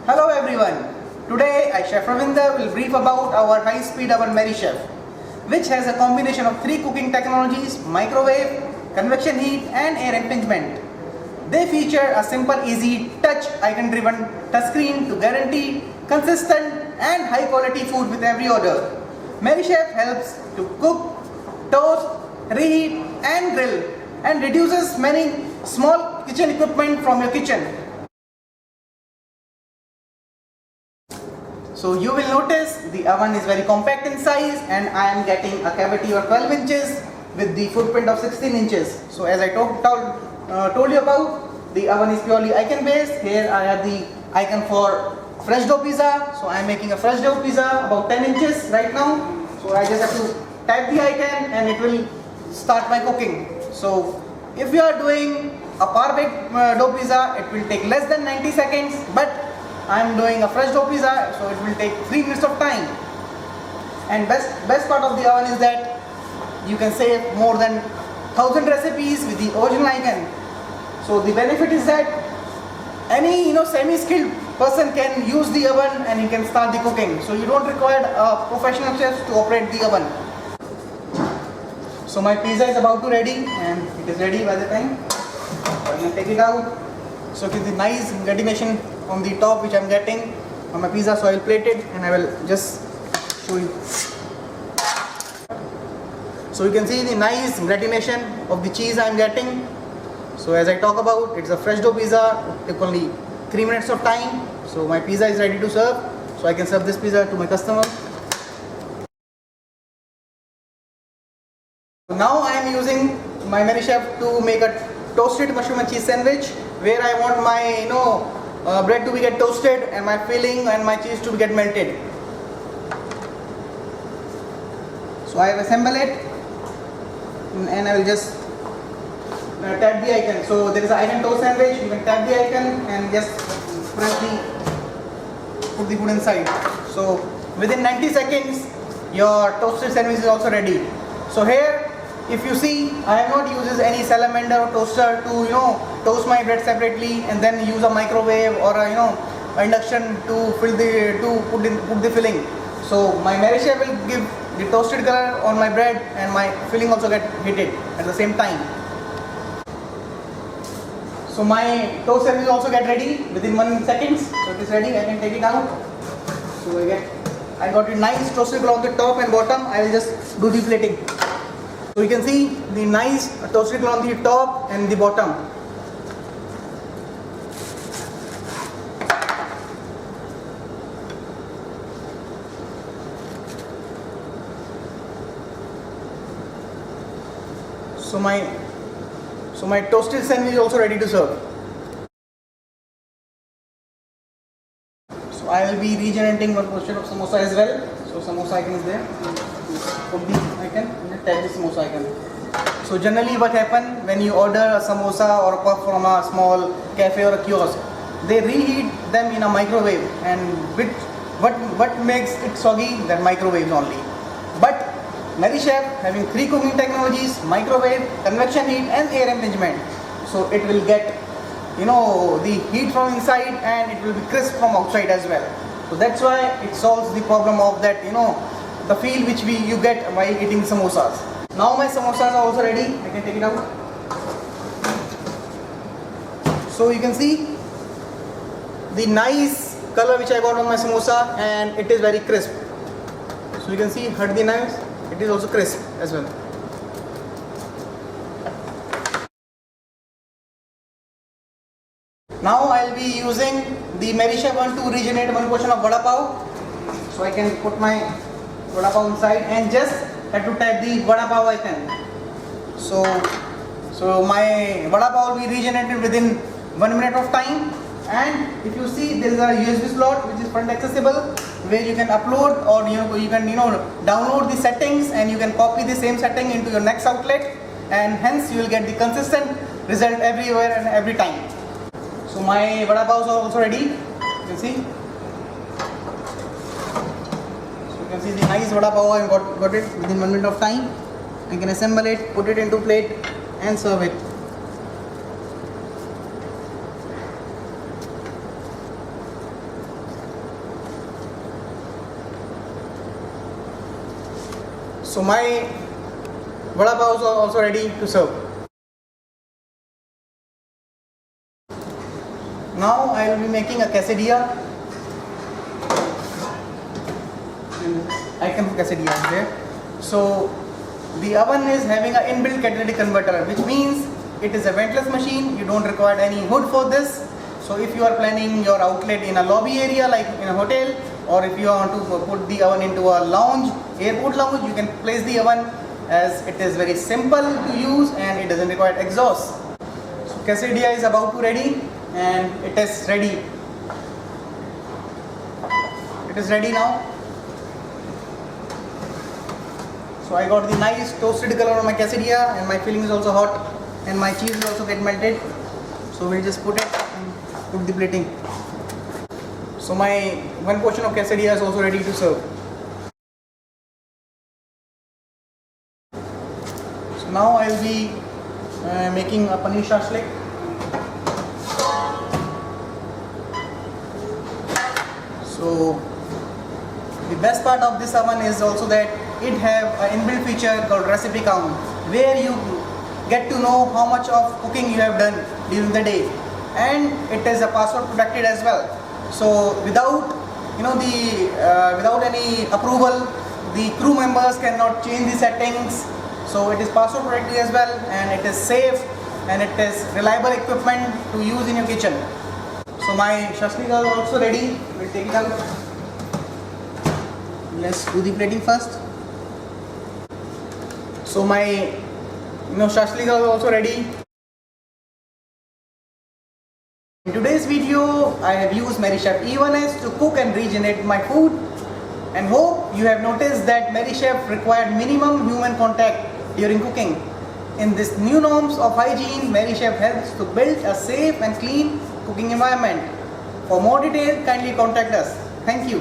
Hello everyone. Today I, Chef Ravinder, will brief about our high-speed oven Merrychef, which has a combination of 3 cooking technologies: microwave, convection heat and air impingement. They feature a simple, easy, touch icon-driven touchscreen to guarantee consistent and high-quality food with every order. Merrychef helps to cook, toast, reheat and grill and reduces many small kitchen equipment from your kitchen. So you will notice the oven is very compact in size, and I am getting a cavity of 12 inches with the footprint of 16 inches. So as I told you about, the oven is purely icon based. Here I have the icon for fresh dough pizza. So I am making a fresh dough pizza about 10 inches right now. So I just have to tap the icon and it will start my cooking. So if you are doing a par baked dough pizza, it will take less than 90 seconds, but I am doing a fresh dough pizza, so it will take 3 minutes of time. And best part of the oven is that you can save more than 1000 recipes with the original icon. So the benefit is that any semi-skilled person can use the oven and he can start the cooking. So you don't require a professional chef to operate the oven. So my pizza is about to ready, and it is ready by the time. So I'm going to take it out. So it is the nice gratination on the top which I am getting on my pizza. So I will plate it and I will just show you. So you can see the nice gratination of the cheese I am getting. So as I talk about, it's a fresh dough pizza. It took only 3 minutes of time. So my pizza is ready to serve. So I can serve this pizza to my customer. So now I am using my Merrychef to make a toasted mushroom and cheese sandwich, where I want my bread to be get toasted and my filling and my cheese to get melted. So I have assembled it and I will just tap the icon. So there is an icon toast sandwich. You can tap the icon and just put the food inside. So within 90 seconds your toasted sandwich is also ready. So here, if you see, I have not used any salamander or toaster to toast my bread separately and then use a microwave or a induction to put the filling. So my Merrychef will give the toasted color on my bread and my filling also get heated at the same time. So my toast sandwich also get ready within 1 second. So it is ready. I can take it out. So I got a nice toasted on the top and bottom. I will just do the plating. So you can see the nice toasted on the top and the bottom. So my toasted sandwich is also ready to serve. So I will be regenerating one portion of samosa as well. So samosa icon is there. Put the icon and tag the samosa icon. So generally what happens when you order a samosa or a puff from a small cafe or a kiosk, they reheat them in a microwave, and what makes it soggy? That microwave only. But Merrychef having 3 cooking technologies: microwave, convection heat and air impingement. So it will get the heat from inside and it will be crisp from outside as well. So that's why it solves the problem of that the feel which you get while eating samosas. Now my samosas are also ready. I can take it out. So you can see the nice color which I got on my samosa, and it is very crisp. So you can see, hurt the knives, it is also crisp as well. Now I will be using the Merrychef one to regenerate one portion of vada pav. So I can put my vada pav inside and just have to tap the vada pav icon. So my vada pav will be regenerated within 1 minute of time. And if you see, there is a USB slot which is front accessible, where you can upload or you can download the settings, and you can copy the same setting into your next outlet, and hence you will get the consistent result everywhere and every time. So my vada pavs are also ready. You can see. You can see the nice vada pav. I got it within 1 minute of time. I can assemble it, put it into plate and serve it. So my vada pav is also ready to serve. Now I will be making a quesadilla. I can put quesadilla there. So the oven is having an inbuilt catalytic converter, which means it is a ventless machine. You don't require any hood for this. So if you are planning your outlet in a lobby area like in a hotel, or if you want to put the oven into a lounge, airport lounge, you can place the oven, as it is very simple to use and it doesn't require exhaust. So quesadilla is about to ready, and it is ready. It is ready now. So I got the nice toasted color on my quesadilla, and my filling is also hot, and my cheese will also get melted. So we'll just put it and put the plating. So my one portion of quesadilla is also ready to serve. So now I will be making a paneer shashlik. So the best part of this oven is also that it have an inbuilt feature called recipe count, where you get to know how much of cooking you have done during the day, and it is a password protected as well. So without without any approval, the crew members cannot change the settings. So it is password protected as well, and it is safe, and it is reliable equipment to use in your kitchen. So my shashlik is also ready. We'll take it out. Let's do the plating first. So my shashlik is also ready. In today's video, I have used Merrychef E1S to cook and regenerate my food, and hope you have noticed that Merrychef required minimum human contact during cooking. In this new norms of hygiene, Merrychef helps to build a safe and clean cooking environment. For more details, kindly contact us. Thank you.